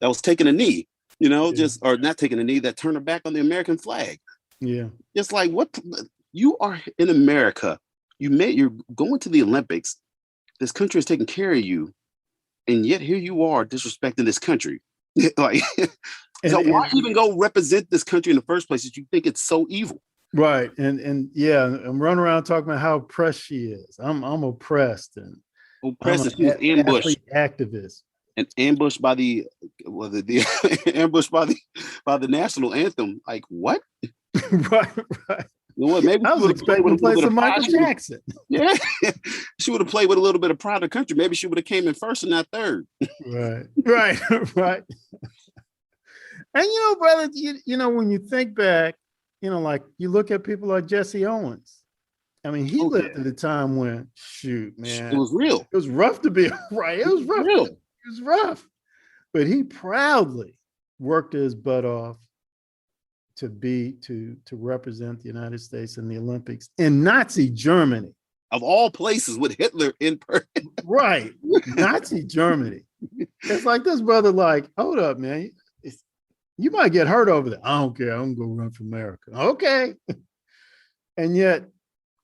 that was taking a knee, Yeah. or not taking a knee, that turned her back on the American flag. Yeah. It's like, what, you are in America. You're going to the Olympics. This country is taking care of you, and yet here you are disrespecting this country. Like, And so why and even go represent this country in the first place if you think it's so evil? right. And yeah, I'm running around talking about how oppressed she is. I'm oppressed and I'm Oppressed, she was an ambushed athlete activist. and ambushed by the ambushed by the national anthem. Like, what? Right, right. You know what? Maybe I she was would have played with expecting a to little play bit of some pride. Michael Jackson. Yeah, she would have played with a little bit of pride of the country. Maybe she would have came in first and not third. Right, right, right. And brother, when you think back, like you look at people like Jesse Owens. I mean, he Oh lived yeah, at a time when, shoot, it man, was real. it was rough to be right. It It was was rough. real. It was rough, but he proudly worked his butt off to represent the United States in the Olympics in Nazi Germany. Of all places, with Hitler in person. Right, Nazi Germany. It's like this brother, like, hold up, man. You might get hurt over there. I don't care. I'm gonna go run for America. Okay. And yet,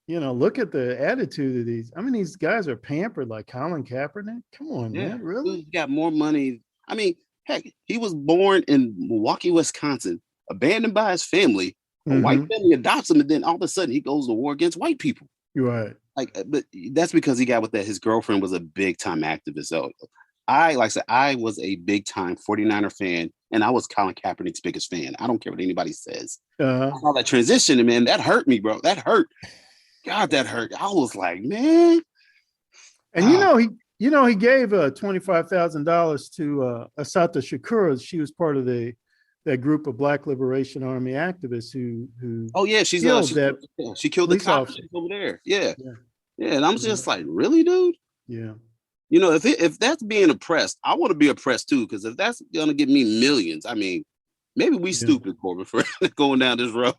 look at the attitude of these. I mean, these guys are pampered like Colin Kaepernick. Come on, Yeah, man. Really? he got more money. I mean, heck, he was born in Milwaukee, Wisconsin, abandoned by his family. A white Mm-hmm. family adopts him, and then all of a sudden he goes to war against white people. You're right. Like, but that's because he got with that. His girlfriend was a big time activist. So like I said, I was a big time 49er fan, and I was Colin Kaepernick's biggest fan. I don't care what anybody says. Uh-huh. I saw that transition, and man, that hurt me, bro. That hurt. God, that hurt. I was like, man. And he gave $25,000 to Asata Shakur. She was part of that group of Black Liberation Army activists who Oh yeah, killed that she killed the police cop officer. over there. Yeah, Yeah. yeah, and I'm Yeah. just like, really, dude? Yeah. If that's being oppressed, I want to be oppressed too. Because if that's gonna give me millions, I mean, maybe we Yeah. stupid, Corbin, for going down this road.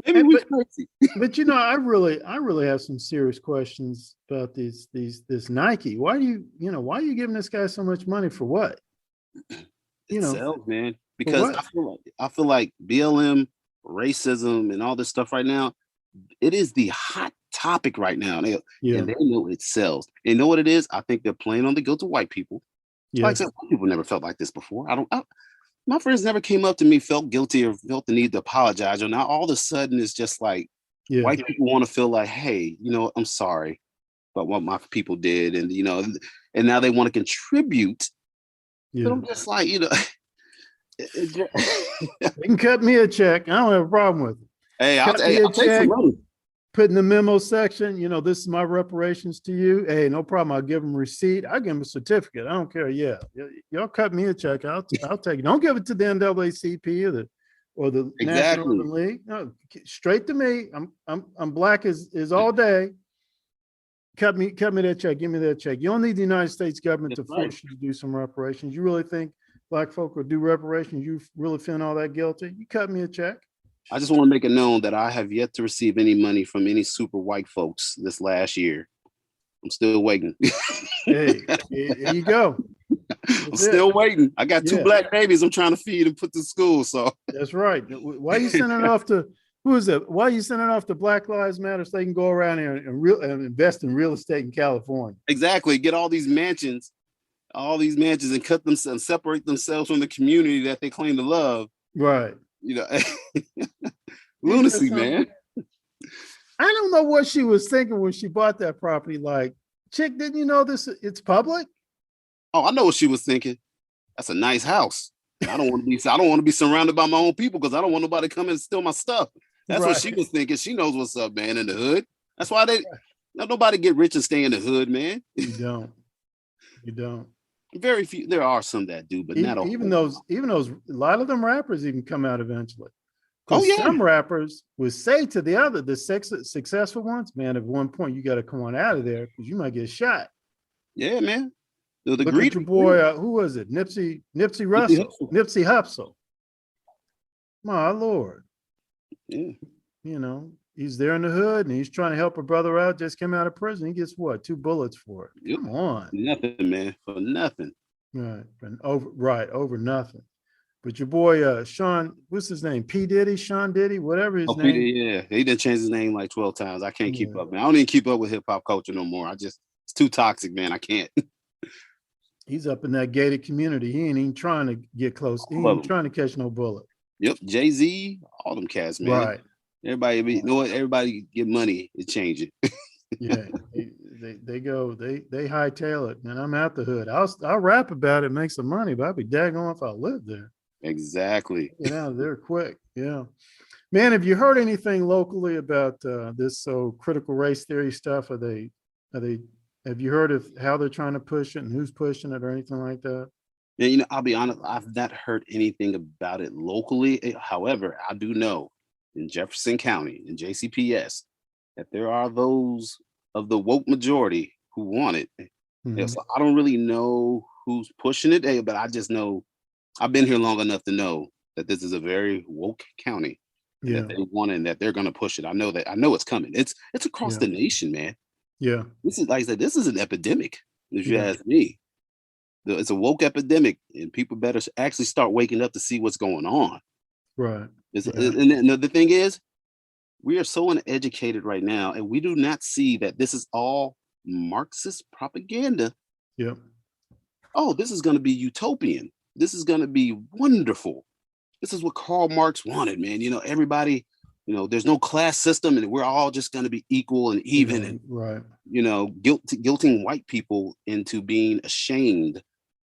Maybe And, we but crazy. I really have some serious questions about this Nike. Why are you giving this guy so much money for what? It sells, man. For Because what? I feel like BLM, racism, and all this stuff right now, it is the hot topic right now. And Yeah. they know it sells. And you know what it is? I think they're playing on the guilt of white people. Like I Yes. said, white people never felt like this before. My friends never came up to me, felt guilty, or felt the need to apologize. Or now all of a sudden it's just like Yeah. white people want to feel like, hey, I'm sorry about what my people did, and and now they want to contribute. Yeah. But I'm just like, They can cut me a check. I don't have a problem with it. hey, Cut me a I'll take check. some money. Put in the memo section, this is my reparations to you. Hey, no problem. I'll give them a receipt. I'll give them a certificate. I don't care. Yeah. Y'all cut me a check. I'll take it. Don't give it to the NAACP or the National Exactly. Urban League. No, straight to me. I'm black is all day. Cut me that check. Give me that check. You don't need the United States government That's to right. force you to do some reparations. You really think black folk will do reparations? You really feeling all that guilty? You cut me a check. I just want to make it known that I have yet to receive any money from any super white folks this last year. I'm still waiting. Hey, there you go. I'm still waiting. I got two Yeah. black babies I'm trying to feed and put to school. So That's right. Why are you sending it off to who is it? Why are you sending it off to Black Lives Matter so they can go around here and invest in real estate in California? exactly, get all these mansions, and cut them and separate themselves from the community that they claim to love. Right. Lunacy, man. I don't know what she was thinking when she bought that property. Like, chick, didn't you know this? It's public. Oh, I know what she was thinking. That's a nice house. I don't want to be surrounded by my own people because I don't want nobody to come and steal my stuff. That's what she was thinking. She knows what's up, man, in the hood. That's why nobody get rich and stay in the hood, man. You don't. Very few. There are some that do, but not all. Even those, a lot of them rappers even come out eventually. Oh yeah. Some rappers would say to the successful ones, man, at one point you got to come on out of there because you might get shot. Yeah, man. Look at your boy, who was it? Nipsey Hussle. My Lord. Yeah. He's there in the hood and he's trying to help a brother out, just came out of prison. He gets what? 2 bullets for it. Come on. Nothing, man. For nothing. Over nothing. But your boy Sean, what's his name? P. Diddy, Sean Diddy, whatever his Oh, Peter, name. yeah, he didn't change his name like 12 times. I can't keep Yeah. up, man. I don't even keep up with hip hop culture no more. It's too toxic, man. I can't. He's up in that gated community. He ain't even trying to get close. He ain't All of even them. trying to catch no bullet. Yep, Jay-Z, all them cats, man. Right. You know what? Everybody get money to change it. Yeah. They hightail it, man. I'm out the hood. I'll rap about it, make some money, but I'll be daggone if I live there. Exactly. Get out of there quick. Yeah. Man, have you heard anything locally about this critical race theory stuff? Are they have you heard of how they're trying to push it and who's pushing it or anything like that? Yeah, I'll be honest, I've not heard anything about it locally. However, I do know in Jefferson County, in JCPS, that there are those of the woke majority who want it. Yeah, Mhm. so I don't really know who's pushing it, but I just know I've been here long enough to know that this is a very woke county and that Yeah. they want it and that they're going to push it. I know it's coming. It's across Yeah. the nation, man. Yeah. This is, like I said, this is an epidemic, if you Yeah. ask me. It's a woke epidemic, and people better actually start waking up to see what's going on. Right. Yeah. And the thing is, we are so uneducated right now, and we do not see that this is all Marxist propaganda. Yeah. Oh, this is going to be utopian. This is going to be wonderful. This is what Karl Marx wanted, man. Everybody, there's no class system, and we're all just going to be equal and even, and Right. guilting white people into being ashamed,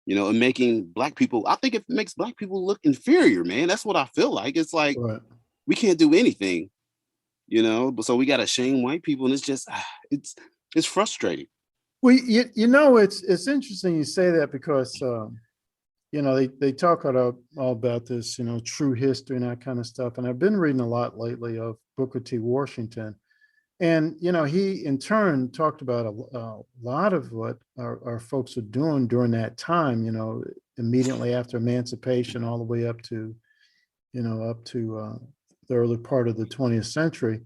and making black people. I think it makes black people look inferior, man. That's what I feel like. It's like Right. we can't do anything, but so we got to shame white people, and it's just it's frustrating. Well, it's interesting you say that because they talk all about this, true history and that kind of stuff. And I've been reading a lot lately of Booker T. Washington. And, he in turn talked about a lot of what our folks were doing during that time, immediately after emancipation, all the way up to the early part of the 20th century.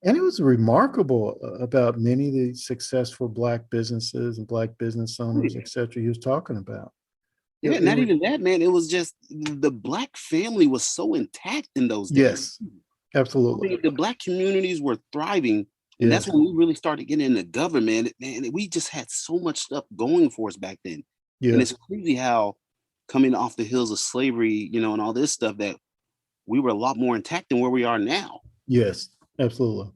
And it was remarkable about many of the successful Black businesses and Black business owners, et cetera, he was talking about. Yeah, not even that, man. It was just the Black family was so intact in those days. Yes, absolutely. I mean, the Black communities were thriving. And Yeah. that's when we really started getting into government. Man, we just had so much stuff going for us back then. And Yes. it's crazy how coming off the hills of slavery, and all this stuff, that we were a lot more intact than where we are now. Yes, absolutely.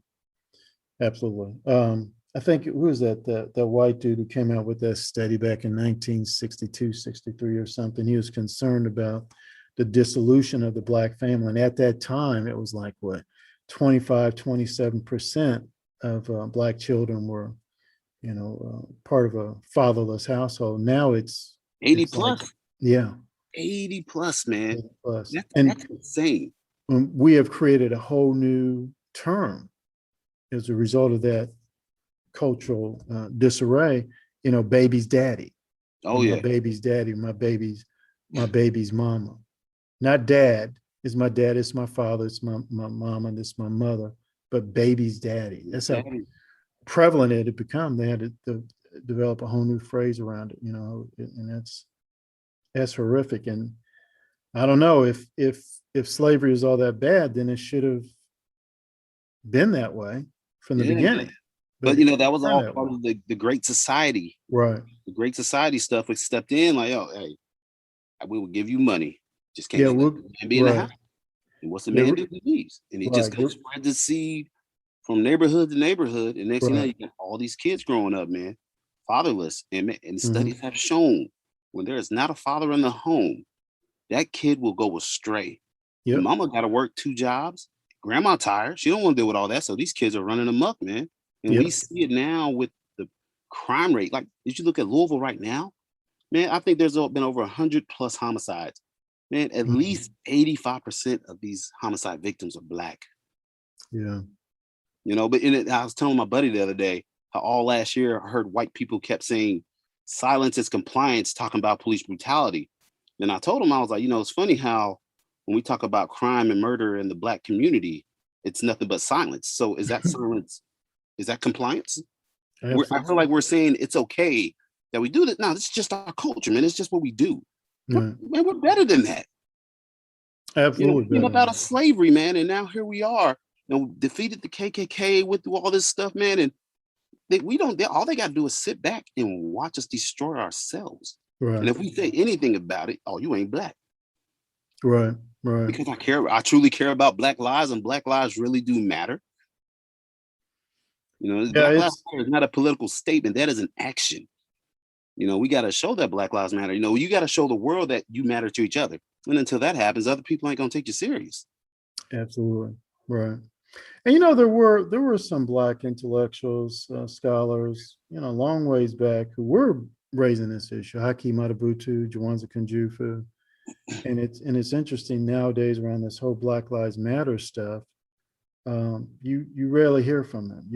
Absolutely. I think who was that white dude who came out with that study back in 1962, 63 or something. He was concerned about the dissolution of the Black family. And at that time, it was like, what, 25, 27% of Black children were, part of a fatherless household. Now it's 80 it's like, plus. yeah, 80 plus, man. 80 plus. That's insane. We have created a whole new term as a result of that cultural disarray, baby's daddy. Oh, yeah. My baby's daddy, my baby's mama. Not dad is my dad, it's my father, it's my mama, it's my mother, but baby's daddy. That's how prevalent it had become. They had to develop a whole new phrase around it, and that's horrific. And I don't know if slavery is all that bad, then it should have been that way from the beginning. But that was all part of the Great Society. Right. The Great Society stuff. We stepped in like, oh, hey, we will give you money. Just can't be in the house. And what's the man do? He leaves. And he just goes spread the seed from neighborhood to neighborhood. And next thing you know, you got all these kids growing up, man, fatherless. And studies have shown when there is not a father in the home, that kid will go astray. Yep. Mama got to work 2 jobs. Grandma tired. She don't want to deal with all that. So these kids are running amok, man. And we see it now with the crime rate. Like, if you look at Louisville right now, man, I think there's been over 100 plus homicides. Man, at least 85% of these homicide victims are Black. Yeah. But I was telling my buddy the other day how all last year I heard white people kept saying silence is compliance, talking about police brutality. And I told him, I was like, it's funny how when we talk about crime and murder in the Black community, it's nothing but silence. So is that silence? Is that compliance? I feel like we're saying it's okay that we do that. No, this is just our culture, man. It's just what we do. Yeah. Man, we're better than that. Absolutely. Came up out of slavery, man, and now here we are. Defeated the KKK with all this stuff, man, and all they got to do is sit back and watch us destroy ourselves. Right. And if we say anything about it, oh, you ain't black. Right. Because I truly care about Black lives, and Black lives really do matter. Black Lives Matter is not a political statement. That is an action. We got to show that Black Lives Matter. You got to show the world that you matter to each other. And until that happens, other people ain't going to take you serious. Absolutely. Right. And, there were some Black intellectuals, scholars, long ways back who were raising this issue. Haki Matabutu, Jawanza Kunjufu. And it's interesting nowadays around this whole Black Lives Matter stuff. You rarely hear from them.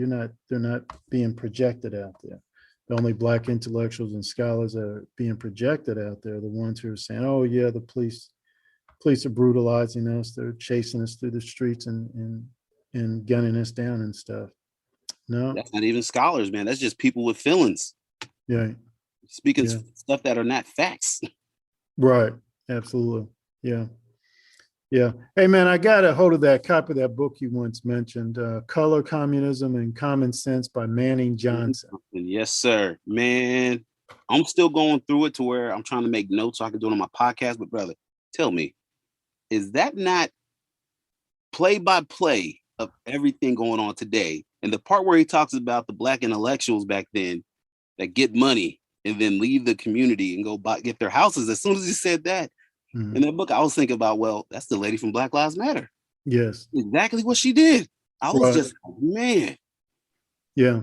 They're not being projected out there. The only Black intellectuals and scholars that are being projected out there are the ones who are saying, "Oh yeah, the police are brutalizing us. They're chasing us through the streets and gunning us down and stuff." No, that's not even scholars, man. That's just people with feelings. Yeah, speaking stuff that are not facts. Right. Absolutely. Yeah. Yeah. Hey, man, I got a hold of that copy of that book you once mentioned, Color, Communism, and Common Sense by Manning Johnson. Yes, sir. Man, I'm still going through it to where I'm trying to make notes so I can do it on my podcast. But brother, tell me, is that not play by play of everything going on today? And the part where he talks about the Black intellectuals back then that get money and then leave the community and go get their houses. As soon as he said that, in that book, I was thinking about, well, that's the lady from Black Lives Matter. Yes. Exactly what she did. I was just, man. Yeah.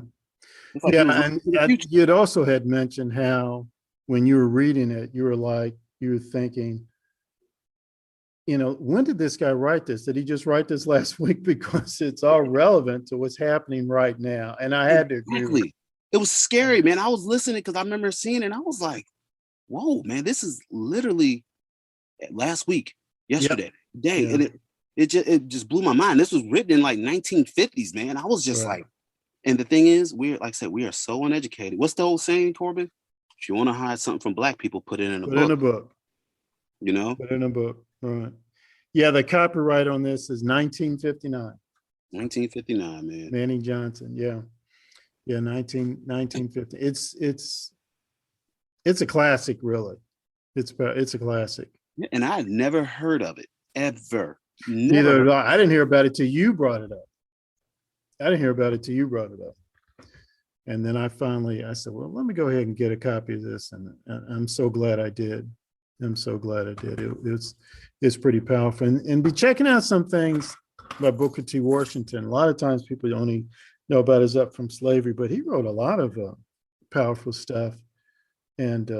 Like and you had also had mentioned how when you were reading it, you were thinking, when did this guy write this? Did he just write this last week? Because it's all relevant to what's happening right now. And I had to agree with you. It was scary, man. I was listening because I remember seeing it and I was like, whoa, man, this is literally last week, yesterday, day. Yeah. And it just blew my mind. This was written in like 1950s, man. I was just like, and the thing is, we are so uneducated. What's the old saying, Corbin? If you want to hide something from Black people, put it in a book. Put it in a book. Put it in a book. Right. Yeah, the copyright on this is 1959. 1959, man. Manning Johnson. Yeah. Yeah, 1950. It's a classic, really. It's a classic. And I had never heard of it, ever. Neither did I. I didn't hear about it till you brought it up. And then I said, well, let me go ahead and get a copy of this. And I'm so glad I did. It's pretty powerful. And be checking out some things by Booker T. Washington. A lot of times people only know about his Up from Slavery, but he wrote a lot of powerful stuff. And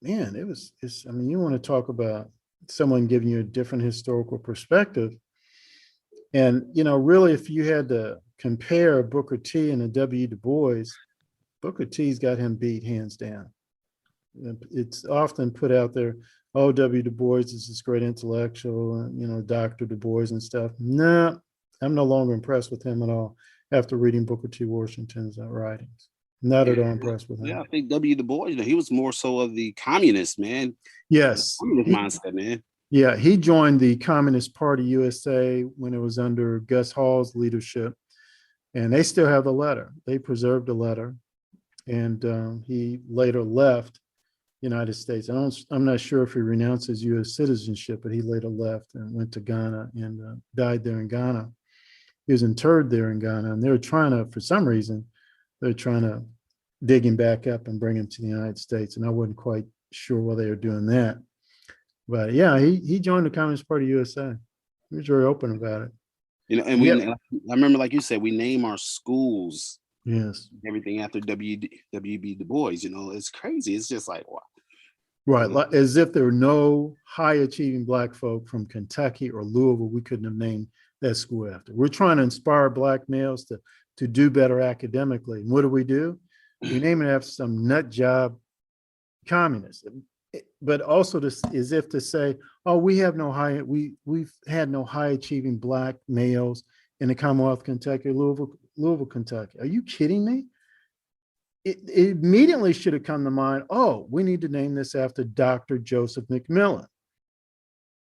man, you want to talk about someone giving you a different historical perspective. And, really, if you had to compare Booker T and W. Du Bois, Booker T's got him beat hands down. It's often put out there, oh, W. Du Bois is this great intellectual, Dr. Du Bois and stuff. No, I'm no longer impressed with him at all after reading Booker T. Washington's writings. Not at all impressed with him. Yeah, I think W. Du Bois, he was more so of the communist, man. Yes. Communist mindset, man. Yeah, he joined the Communist Party USA when it was under Gus Hall's leadership. And they still have the letter. They preserved the letter. And he later left the United States. I'm not sure if he renounced his U.S. citizenship, but he later left and went to Ghana and died there in Ghana. He was interred there in Ghana. And they were for some reason, they're trying to dig him back up and bring him to the United States. And I wasn't quite sure why they were doing that. But yeah, he joined the Communist Party USA. He was very open about it. I remember, like you said, we name our schools, everything after W.B. Du Bois. It's crazy. It's just like, wow. Right, as if there were no high achieving Black folk from Kentucky or Louisville we couldn't have named that school after. We're trying to inspire Black males to do better academically. And what do? We name it after some nut job communist. But also as if to say, oh, we've had no high achieving Black males in the Commonwealth of Kentucky or Louisville, Kentucky. Are you kidding me? it immediately should have come to mind, oh, we need to name this after Dr. Joseph McMillan.